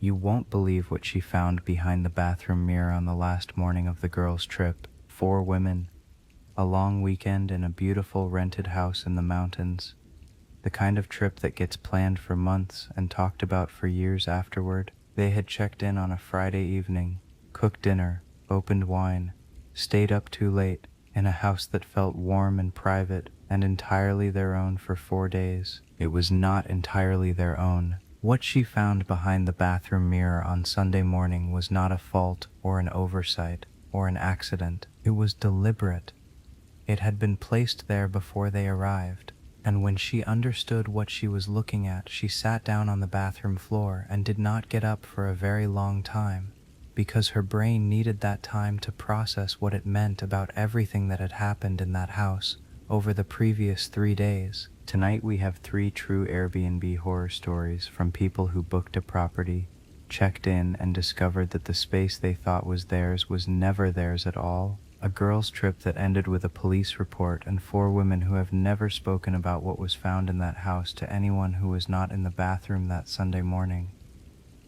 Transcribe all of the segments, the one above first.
You won't believe what she found behind the bathroom mirror on the last morning of the girls' trip. 4 women, a long weekend in a beautiful rented house in the mountains. The kind of trip that gets planned for months and talked about for years afterward. They had checked in on a Friday evening, cooked dinner, opened wine, stayed up too late, in a house that felt warm and private and entirely their own for 4 days. It was not entirely their own. What she found behind the bathroom mirror on Sunday morning was not a fault or an oversight or an accident. It was deliberate. It had been placed there before they arrived. And when she understood what she was looking at, she sat down on the bathroom floor and did not get up for a very long time, because her brain needed that time to process what it meant about everything that had happened in that house over the previous 3 days. Tonight we have 3 true Airbnb horror stories from people who booked a property, checked in, and discovered that the space they thought was theirs was never theirs at all. A girls' trip that ended with a police report, and 4 women who have never spoken about what was found in that house to anyone who was not in the bathroom that Sunday morning.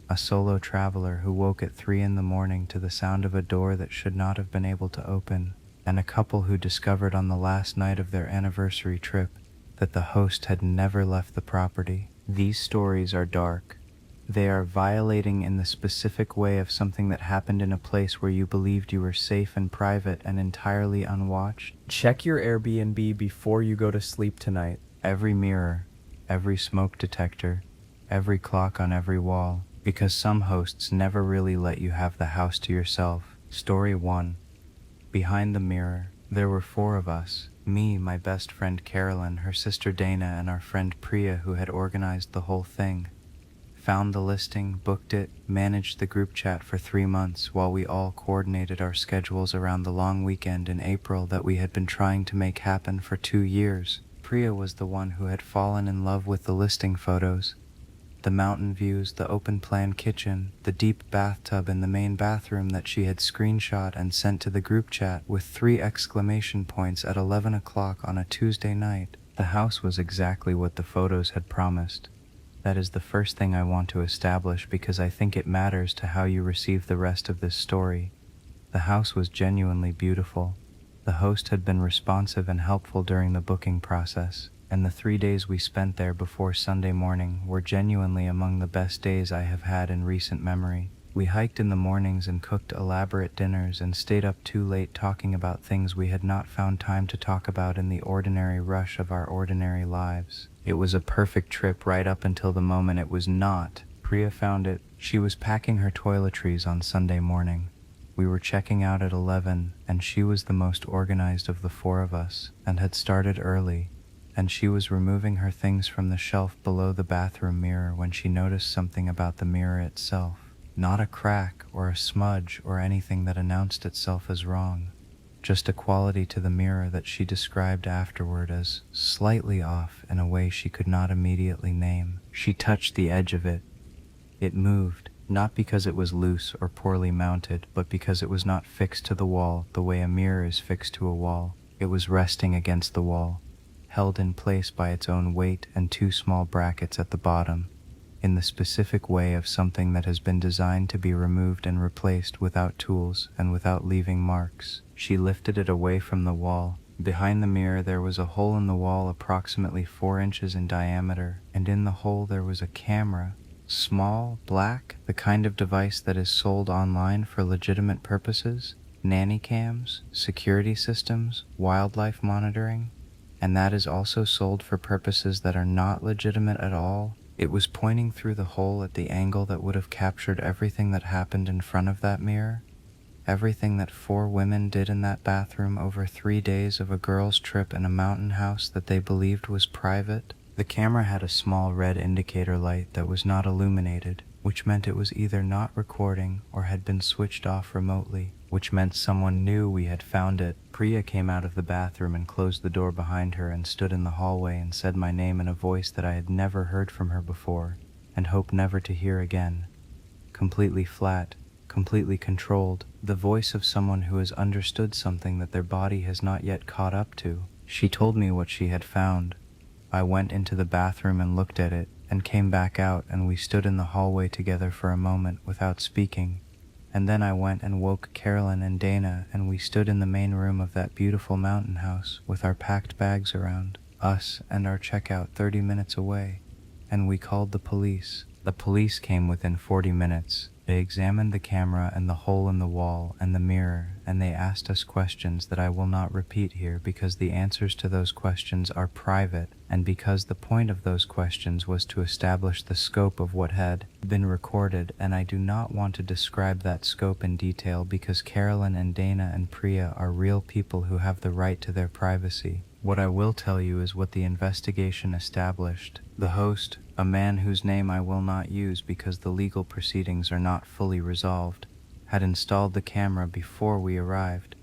A solo traveler who woke at 3 in the morning to the sound of a door that should not have been able to open, and a couple who discovered on the last night of their anniversary trip that the host had never left the property. These stories are dark. They are violating in the specific way of something that happened in a place where you believed you were safe and private and entirely unwatched. Check your Airbnb before you go to sleep tonight. Every mirror, every smoke detector, every clock on every wall, because some hosts never really let you have the house to yourself. Story 1. Behind the mirror. There were 4 of us. Me, my best friend Carolyn, her sister Dana, and our friend Priya, who had organized the whole thing. Found the listing, booked it, managed the group chat for 3 months while we all coordinated our schedules around the long weekend in April that we had been trying to make happen for 2 years. Priya was the one who had fallen in love with the listing photos. The mountain views, the open-plan kitchen, the deep bathtub in the main bathroom that she had screenshot and sent to the group chat with 3 exclamation points at 11 o'clock on a Tuesday night. The house was exactly what the photos had promised. That is the first thing I want to establish because I think it matters to how you receive the rest of this story. The house was genuinely beautiful. The host had been responsive and helpful during the booking process, and the 3 days we spent there before Sunday morning were genuinely among the best days I have had in recent memory. We hiked in the mornings and cooked elaborate dinners and stayed up too late talking about things we had not found time to talk about in the ordinary rush of our ordinary lives. It was a perfect trip right up until the moment it was not. Priya found it. She was packing her toiletries on Sunday morning. We were checking out at 11, and she was the most organized of the 4 of us, and had started early, and she was removing her things from the shelf below the bathroom mirror when she noticed something about the mirror itself. Not a crack or a smudge or anything that announced itself as wrong. Just a quality to the mirror that she described afterward as slightly off in a way she could not immediately name. She touched the edge of it. It moved, not because it was loose or poorly mounted, but because it was not fixed to the wall the way a mirror is fixed to a wall. It was resting against the wall, held in place by its own weight and 2 small brackets at the bottom, in the specific way of something that has been designed to be removed and replaced without tools and without leaving marks. She lifted it away from the wall. Behind the mirror there was a hole in the wall approximately 4 inches in diameter, and in the hole there was a camera. Small, black, the kind of device that is sold online for legitimate purposes, nanny cams, security systems, wildlife monitoring, and that is also sold for purposes that are not legitimate at all. It was pointing through the hole at the angle that would have captured everything that happened in front of that mirror, everything that 4 women did in that bathroom over 3 days of a girls' trip in a mountain house that they believed was private. The camera had a small red indicator light that was not illuminated, which meant it was either not recording or had been switched off remotely, which meant someone knew we had found it. Priya came out of the bathroom and closed the door behind her and stood in the hallway and said my name in a voice that I had never heard from her before and hope never to hear again. Completely flat, completely controlled, the voice of someone who has understood something that their body has not yet caught up to. She told me what she had found. I went into the bathroom and looked at it. and came back out, and we stood in the hallway together for a moment without speaking. And then I went and woke Carolyn and Dana, and we stood in the main room of that beautiful mountain house with our packed bags around us and our checkout 30 minutes away. And we called the police. The police came within 40 minutes. They examined the camera and the hole in the wall and the mirror, and they asked us questions that I will not repeat here because the answers to those questions are private, and because the point of those questions was to establish the scope of what had been recorded, and I do not want to describe that scope in detail because Carolyn and Dana and Priya are real people who have the right to their privacy. What I will tell you is what the investigation established. The host, a man whose name I will not use because the legal proceedings are not fully resolved, had installed the camera before we arrived.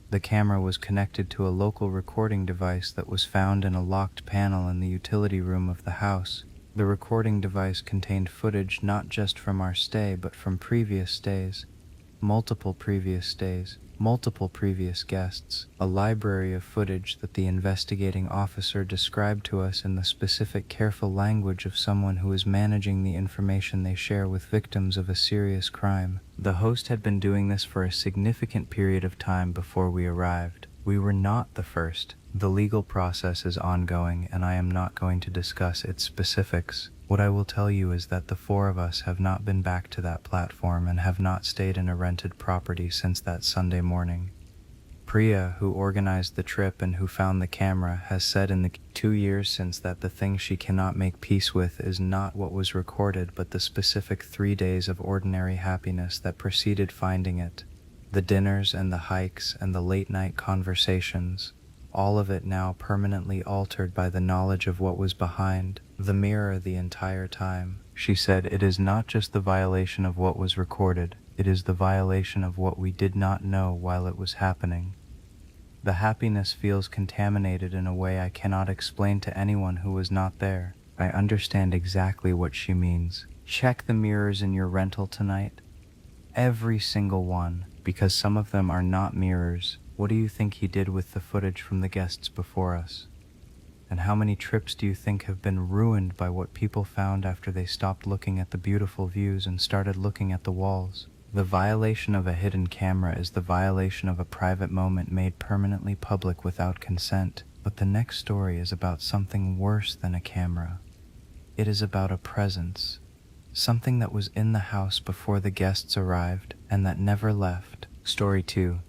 The camera was connected to a local recording device that was found in a locked panel in the utility room of the house. The recording device contained footage not just from our stay but from previous stays, multiple previous stays, multiple previous guests, a library of footage that the investigating officer described to us in the specific careful language of someone who is managing the information they share with victims of a serious crime. The host had been doing this for a significant period of time before we arrived. We were not the first. The legal process is ongoing, and I am not going to discuss its specifics. What I will tell you is that the four of us have not been back to that platform and have not stayed in a rented property since that Sunday morning. Priya, who organized the trip and who found the camera, has said in the 2 years since that the thing she cannot make peace with is not what was recorded but the specific 3 days of ordinary happiness that preceded finding it. The dinners and the hikes and the late-night conversations, all of it now permanently altered by the knowledge of what was behind the mirror the entire time. She said, "It is not just the violation of what was recorded, it is the violation of what we did not know while it was happening. The happiness feels contaminated in a way I cannot explain to anyone who was not there." I understand exactly what she means. Check the mirrors in your rental tonight. Every single one, because some of them are not mirrors. What do you think he did with the footage from the guests before us? And how many trips do you think have been ruined by what people found after they stopped looking at the beautiful views and started looking at the walls? The violation of a hidden camera is the violation of a private moment made permanently public without consent. But the next story is about something worse than a camera. It is about a presence, something that was in the house before the guests arrived and that never left. Story 2.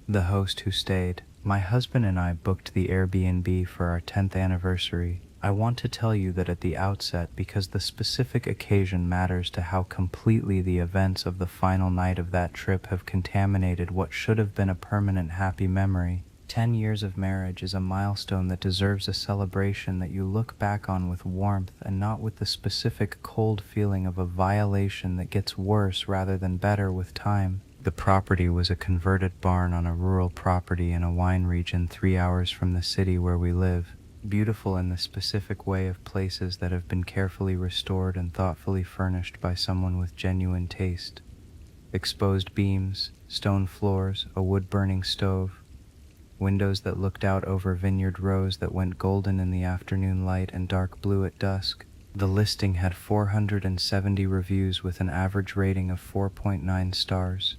The host who stayed. My husband and I booked the Airbnb for our 10th anniversary. I want to tell you that at the outset because the specific occasion matters to how completely the events of the final night of that trip have contaminated what should have been a permanent happy memory. 10 years of marriage is a milestone that deserves a celebration that you look back on with warmth and not with the specific cold feeling of a violation that gets worse rather than better with time. The property was a converted barn on a rural property in a wine region 3 hours from the city where we live, beautiful in the specific way of places that have been carefully restored and thoughtfully furnished by someone with genuine taste. Exposed beams, stone floors, a wood-burning stove, windows that looked out over vineyard rows that went golden in the afternoon light and dark blue at dusk. The listing had 470 reviews with an average rating of 4.9 stars.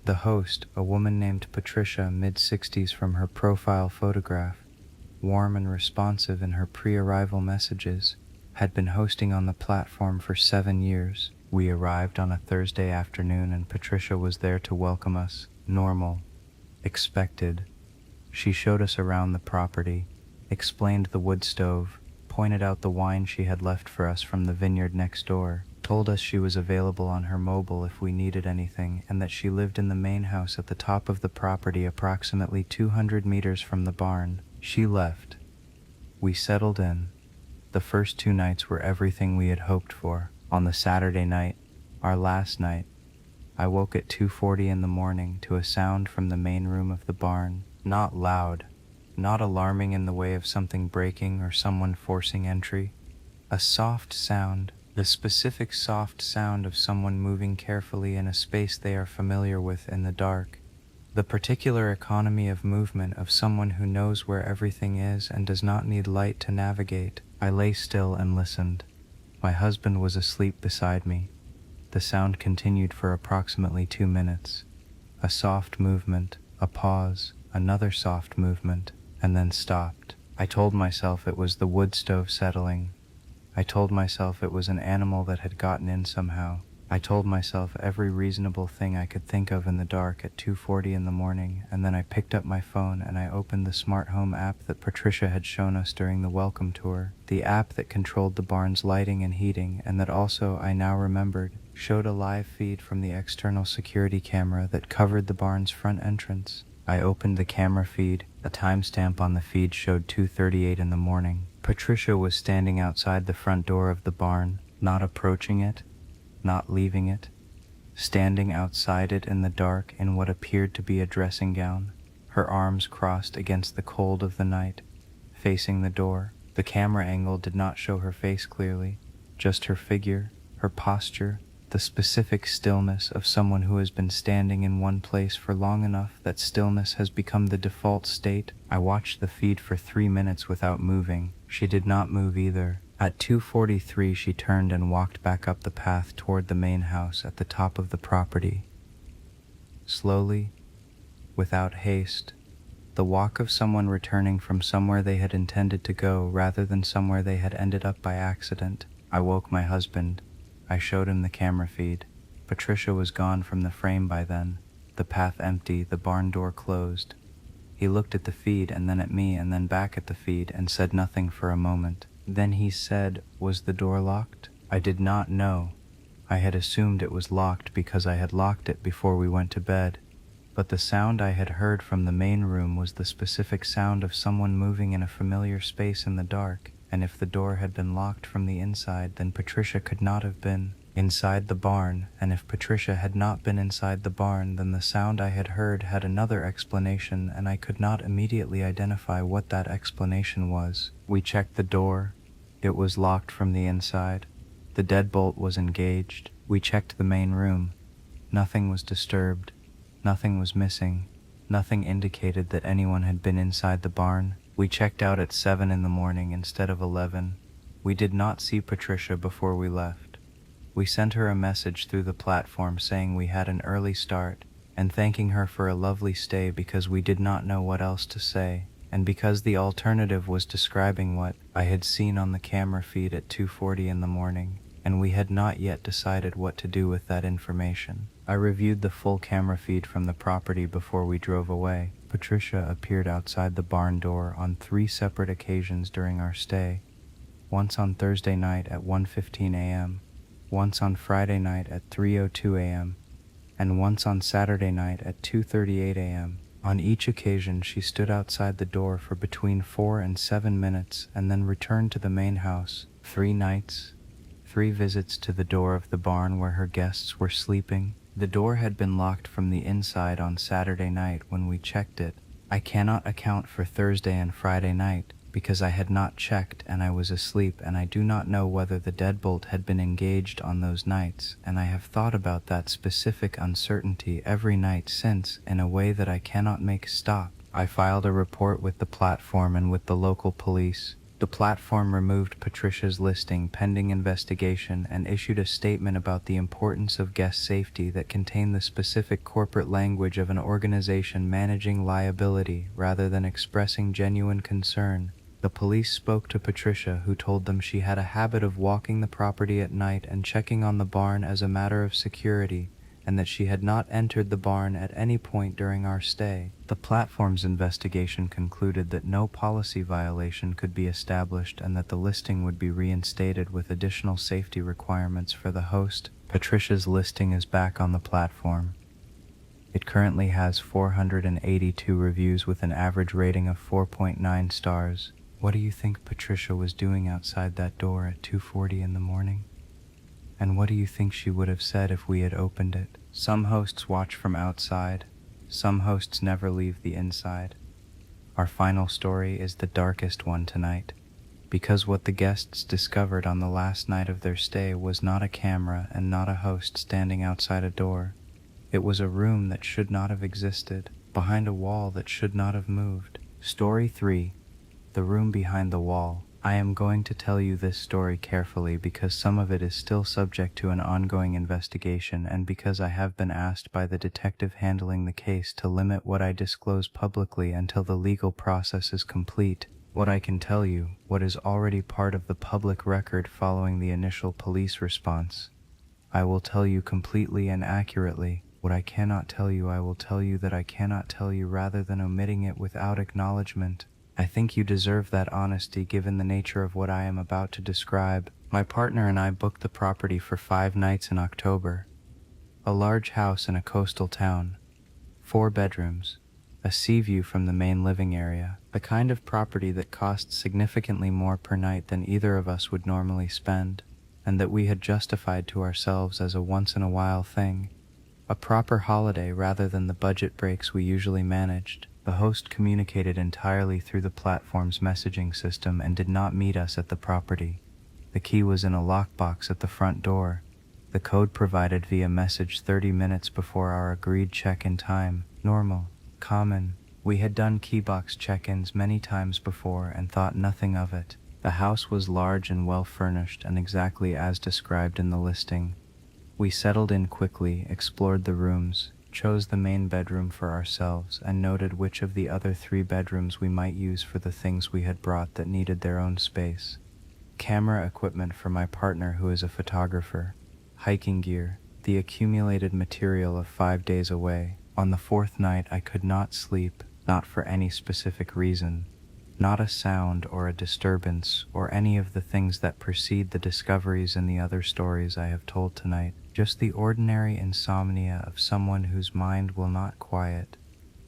The host, a woman named Patricia, mid-60s from her profile photograph, warm and responsive in her pre-arrival messages, had been hosting on the platform for 7 years. We arrived on a Thursday afternoon and Patricia was there to welcome us. Normal. Expected. She showed us around the property, explained the wood stove, pointed out the wine she had left for us from the vineyard next door, told us she was available on her mobile if we needed anything, and that she lived in the main house at the top of the property approximately 200 meters from the barn. She left. We settled in. The first 2 nights were everything we had hoped for. On the Saturday night, our last night, I woke at 2:40 in the morning to a sound from the main room of the barn. Not loud, not alarming in the way of something breaking or someone forcing entry. A soft sound, the specific soft sound of someone moving carefully in a space they are familiar with in the dark. The particular economy of movement of someone who knows where everything is and does not need light to navigate. I lay still and listened. My husband was asleep beside me. The sound continued for approximately 2 minutes. A soft movement, a pause, another soft movement, and then stopped. I told myself it was the wood stove settling. I told myself it was an animal that had gotten in somehow. I told myself every reasonable thing I could think of in the dark at 2:40 in the morning, and then I picked up my phone and I opened the smart home app that Patricia had shown us during the welcome tour, the app that controlled the barn's lighting and heating, and that also, I now remembered, showed a live feed from the external security camera that covered the barn's front entrance. I opened the camera feed. A timestamp on the feed showed 2:38 in the morning. Patricia was standing outside the front door of the barn, not approaching it, not leaving it, standing outside it in the dark in what appeared to be a dressing gown, her arms crossed against the cold of the night, facing the door. The camera angle did not show her face clearly, just her figure, her posture, the specific stillness of someone who has been standing in one place for long enough that stillness has become the default state. I watched the feed for 3 minutes without moving. She did not move either. At 2:43 she turned and walked back up the path toward the main house at the top of the property. Slowly, without haste, the walk of someone returning from somewhere they had intended to go rather than somewhere they had ended up by accident. I woke my husband. I showed him the camera feed. Patricia was gone from the frame by then, the path empty, the barn door closed. He looked at the feed and then at me and then back at the feed and said nothing for a moment. Then he said, "Was the door locked?" I did not know. I had assumed it was locked because I had locked it before we went to bed. But the sound I had heard from the main room was the specific sound of someone moving in a familiar space in the dark, and if the door had been locked from the inside, then Patricia could not have been inside the barn, and if Patricia had not been inside the barn, then the sound I had heard had another explanation, and I could not immediately identify what that explanation was. We checked the door. It was locked from the inside. The deadbolt was engaged. We checked the main room. Nothing was disturbed. Nothing was missing. Nothing indicated that anyone had been inside the barn. We checked out at 7 in the morning instead of 11. We did not see Patricia before we left. We sent her a message through the platform saying we had an early start and thanking her for a lovely stay because we did not know what else to say, and because the alternative was describing what I had seen on the camera feed at 2:40 in the morning, and we had not yet decided what to do with that information. I reviewed the full camera feed from the property before we drove away. Patricia appeared outside the barn door on 3 separate occasions during our stay. Once on Thursday night at 1:15 a.m., once on Friday night at 3:02 a.m., and once on Saturday night at 2:38 a.m. On each occasion, she stood outside the door for between 4 and 7 minutes and then returned to the main house. 3 nights, 3 visits to the door of the barn where her guests were sleeping. The door had been locked from the inside on Saturday night when we checked it. I cannot account for Thursday and Friday night because I had not checked and I was asleep, and I do not know whether the deadbolt had been engaged on those nights, and I have thought about that specific uncertainty every night since in a way that I cannot make stop. I filed a report with the platform and with the local police. The platform removed Patricia's listing pending investigation and issued a statement about the importance of guest safety that contained the specific corporate language of an organization managing liability rather than expressing genuine concern. The police spoke to Patricia, who told them she had a habit of walking the property at night and checking on the barn as a matter of security, and that she had not entered the barn at any point during our stay. The platform's investigation concluded that no policy violation could be established and that the listing would be reinstated with additional safety requirements for the host. Patricia's listing is back on the platform. It currently has 482 reviews with an average rating of 4.9 stars. What do you think Patricia was doing outside that door at 2:40 in the morning? And what do you think she would have said if we had opened it? Some hosts watch from outside. Some hosts never leave the inside. Our final story is the darkest one tonight, because what the guests discovered on the last night of their stay was not a camera and not a host standing outside a door. It was a room that should not have existed, behind a wall that should not have moved. Story 3. The room behind the wall. I am going to tell you this story carefully because some of it is still subject to an ongoing investigation and because I have been asked by the detective handling the case to limit what I disclose publicly until the legal process is complete. What I can tell you, what is already part of the public record following the initial police response, I will tell you completely and accurately. What I cannot tell you, I will tell you that I cannot tell you rather than omitting it without acknowledgement. I think you deserve that honesty given the nature of what I am about to describe. My partner and I booked the property for 5 nights in October. A large house in a coastal town, 4 bedrooms, a sea view from the main living area, the kind of property that costs significantly more per night than either of us would normally spend, and that we had justified to ourselves as a once-in-a-while thing, a proper holiday rather than the budget breaks we usually managed. The host communicated entirely through the platform's messaging system and did not meet us at the property. The key was in a lockbox at the front door, the code provided via message 30 minutes before our agreed check-in time. Normal, common. We had done keybox check-ins many times before and thought nothing of it. The house was large and well furnished and exactly as described in the listing. We settled in quickly, explored the rooms, chose the main bedroom for ourselves, and noted which of the other 3 bedrooms we might use for the things we had brought that needed their own space. Camera equipment for my partner who is a photographer, hiking gear, the accumulated material of 5 days away. On the 4th night I could not sleep, not for any specific reason. Not a sound or a disturbance or any of the things that precede the discoveries in the other stories I have told tonight. Just the ordinary insomnia of someone whose mind will not quiet,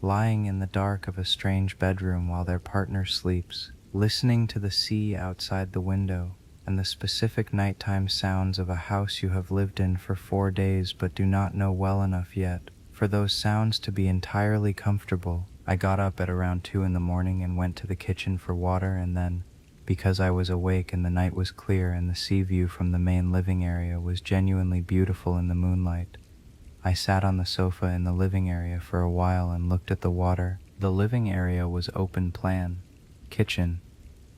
lying in the dark of a strange bedroom while their partner sleeps, listening to the sea outside the window and the specific nighttime sounds of a house you have lived in for 4 days but do not know well enough yet for those sounds to be entirely comfortable. I got up at around 2 in the morning and went to the kitchen for water, and then, because I was awake and the night was clear and the sea view from the main living area was genuinely beautiful in the moonlight, I sat on the sofa in the living area for a while and looked at the water. The living area was open plan, kitchen,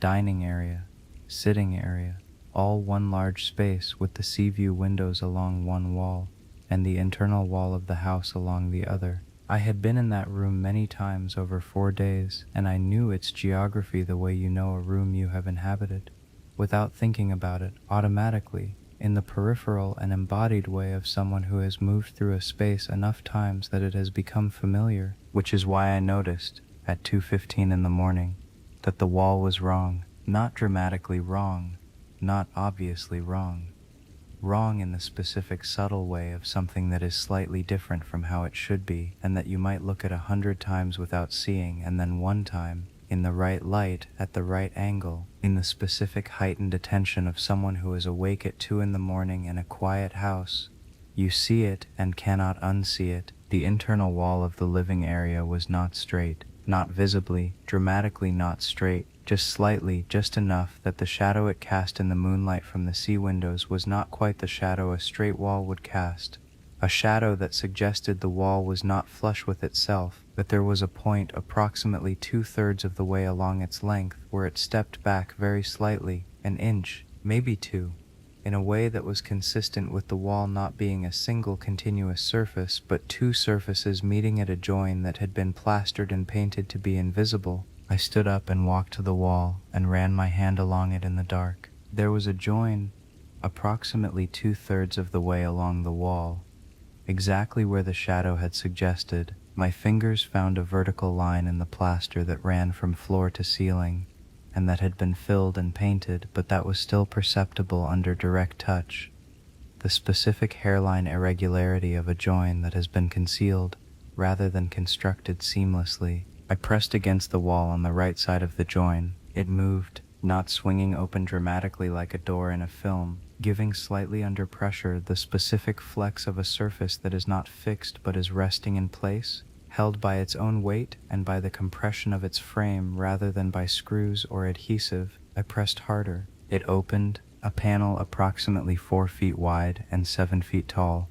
dining area, sitting area, all one large space with the sea view windows along one wall and the internal wall of the house along the other. I had been in that room many times over 4 days, and I knew its geography the way you know a room you have inhabited, without thinking about it, automatically, in the peripheral and embodied way of someone who has moved through a space enough times that it has become familiar, which is why I noticed, at 2:15 in the morning, that the wall was wrong, not dramatically wrong, not obviously wrong. Wrong in the specific subtle way of something that is slightly different from how it should be, and that you might look at 100 times without seeing, and then one time, in the right light, at the right angle, in the specific heightened attention of someone who is awake at 2 in the morning in a quiet house, you see it and cannot unsee it. The internal wall of the living area was not straight, not visibly, dramatically not straight, just slightly, just enough that the shadow it cast in the moonlight from the sea windows was not quite the shadow a straight wall would cast, a shadow that suggested the wall was not flush with itself, that there was a point approximately 2/3 of the way along its length where it stepped back very slightly, an inch, maybe 2, in a way that was consistent with the wall not being a single continuous surface but 2 surfaces meeting at a join that had been plastered and painted to be invisible. I stood up and walked to the wall and ran my hand along it in the dark. There was a join, approximately 2/3 of the way along the wall, exactly where the shadow had suggested. My fingers found a vertical line in the plaster that ran from floor to ceiling, and that had been filled and painted, but that was still perceptible under direct touch. The specific hairline irregularity of a join that has been concealed, rather than constructed seamlessly. I pressed against the wall on the right side of the join. It moved, not swinging open dramatically like a door in a film, giving slightly under pressure the specific flex of a surface that is not fixed but is resting in place, held by its own weight and by the compression of its frame rather than by screws or adhesive. I pressed harder. It opened, a panel approximately 4 feet wide and 7 feet tall,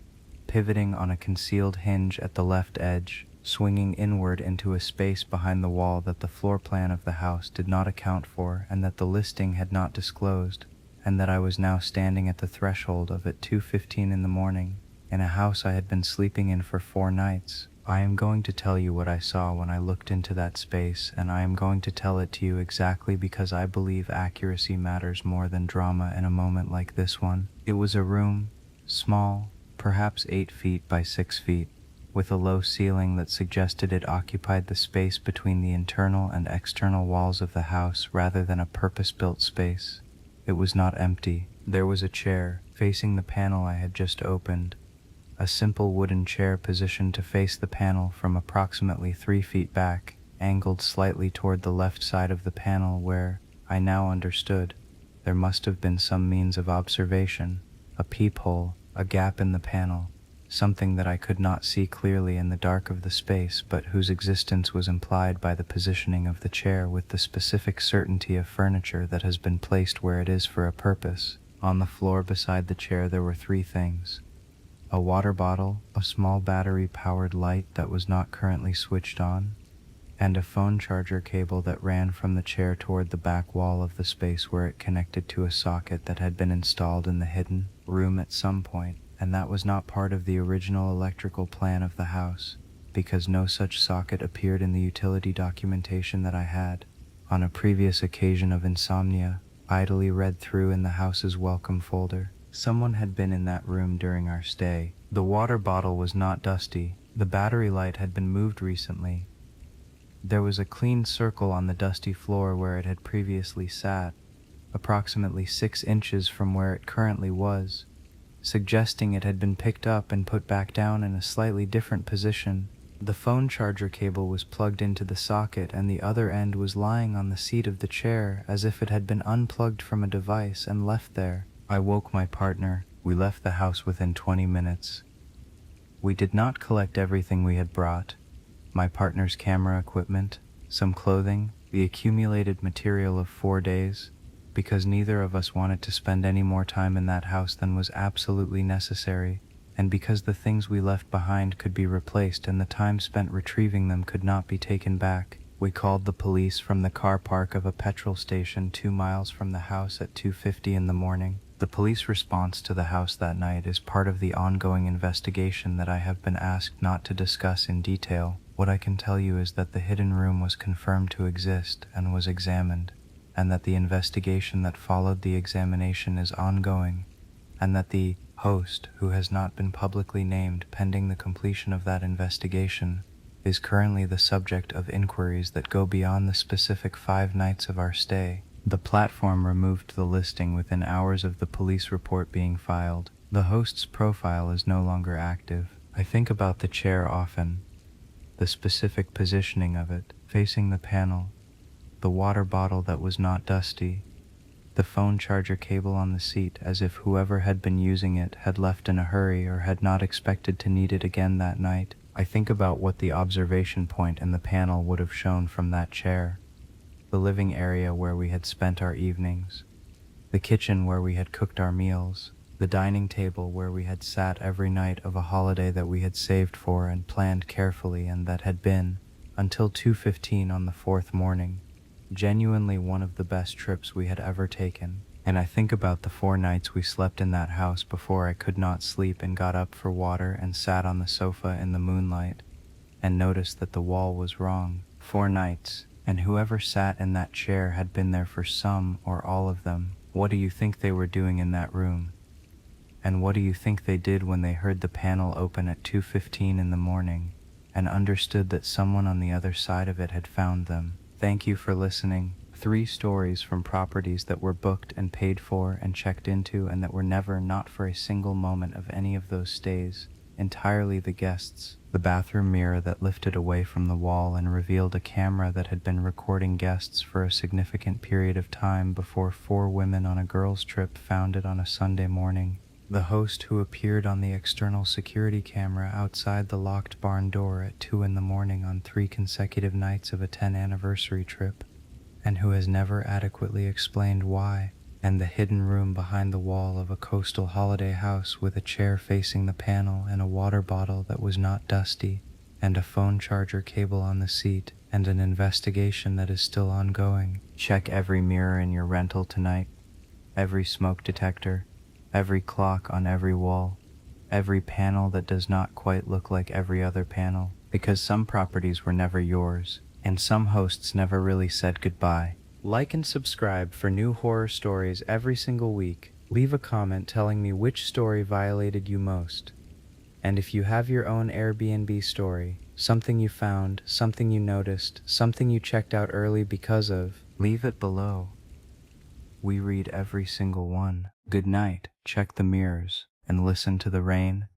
pivoting on a concealed hinge at the left edge. swinging inward into a space behind the wall that the floor plan of the house did not account for and that the listing had not disclosed, and that I was now standing at the threshold of at 2:15 in the morning, in a house I had been sleeping in for 4 nights. I am going to tell you what I saw when I looked into that space, and I am going to tell it to you exactly because I believe accuracy matters more than drama in a moment like this one. It was a room, small, perhaps 8 feet by 6 feet, with a low ceiling that suggested it occupied the space between the internal and external walls of the house rather than a purpose-built space. It was not empty. There was a chair facing the panel I had just opened, a simple wooden chair positioned to face the panel from approximately 3 feet back, angled slightly toward the left side of the panel where, I now understood, there must have been some means of observation, a peephole, a gap in the panel, something that I could not see clearly in the dark of the space but whose existence was implied by the positioning of the chair with the specific certainty of furniture that has been placed where it is for a purpose. On the floor beside the chair there were 3 things: a water bottle, a small battery-powered light that was not currently switched on, and a phone charger cable that ran from the chair toward the back wall of the space where it connected to a socket that had been installed in the hidden room at some point, and that was not part of the original electrical plan of the house, because no such socket appeared in the utility documentation that I had, on a previous occasion of insomnia, idly read through in the house's welcome folder. Someone had been in that room during our stay. The water bottle was not dusty. The battery light had been moved recently. There was a clean circle on the dusty floor where it had previously sat, approximately 6 inches from where it currently was, suggesting it had been picked up and put back down in a slightly different position. The phone charger cable was plugged into the socket and the other end was lying on the seat of the chair as if it had been unplugged from a device and left there. I woke my partner. We left the house within 20 minutes. We did not collect everything we had brought: my partner's camera equipment, some clothing, the accumulated material of 4 days, because neither of us wanted to spend any more time in that house than was absolutely necessary, and because the things we left behind could be replaced and the time spent retrieving them could not be taken back. We called the police from the car park of a petrol station 2 miles from the house at 2:50 in the morning. The police response to the house that night is part of the ongoing investigation that I have been asked not to discuss in detail. What I can tell you is that the hidden room was confirmed to exist and was examined, and that the investigation that followed the examination is ongoing, and that the host, who has not been publicly named pending the completion of that investigation, is currently the subject of inquiries that go beyond the specific 5 nights of our stay. The platform removed the listing within hours of the police report being filed. The host's profile is no longer active. I think about the chair often, the specific positioning of it, facing the panel, the water bottle that was not dusty, the phone charger cable on the seat as if whoever had been using it had left in a hurry or had not expected to need it again that night. I think about what the observation point in the panel would have shown from that chair: the living area where we had spent our evenings, the kitchen where we had cooked our meals, the dining table where we had sat every night of a holiday that we had saved for and planned carefully and that had been, until 2:15 on the 4th morning, genuinely one of the best trips we had ever taken. And I think about the 4 nights we slept in that house before I could not sleep and got up for water and sat on the sofa in the moonlight and noticed that the wall was wrong. 4 nights, and whoever sat in that chair had been there for some or all of them. What do you think they were doing in that room? And what do you think they did when they heard the panel open at 2:15 in the morning and understood that someone on the other side of it had found them? Thank you for listening. 3 stories from properties that were booked and paid for and checked into and that were never, not for a single moment of any of those stays, entirely the guests. The bathroom mirror that lifted away from the wall and revealed a camera that had been recording guests for a significant period of time before 4 women on a girls' trip found it on a Sunday morning. The host who appeared on the external security camera outside the locked barn door at 2 in the morning on 3 consecutive nights of a 10th anniversary trip, and who has never adequately explained why. And the hidden room behind the wall of a coastal holiday house with a chair facing the panel and a water bottle that was not dusty, and a phone charger cable on the seat, and an investigation that is still ongoing. Check every mirror in your rental tonight, every smoke detector, every clock on every wall, every panel that does not quite look like every other panel, because some properties were never yours, and some hosts never really said goodbye. Like and subscribe for new horror stories every single week. Leave a comment telling me which story violated you most. And if you have your own Airbnb story, something you found, something you noticed, something you checked out early because of, leave it below. We read every single one. Good night, check the mirrors, and listen to the rain.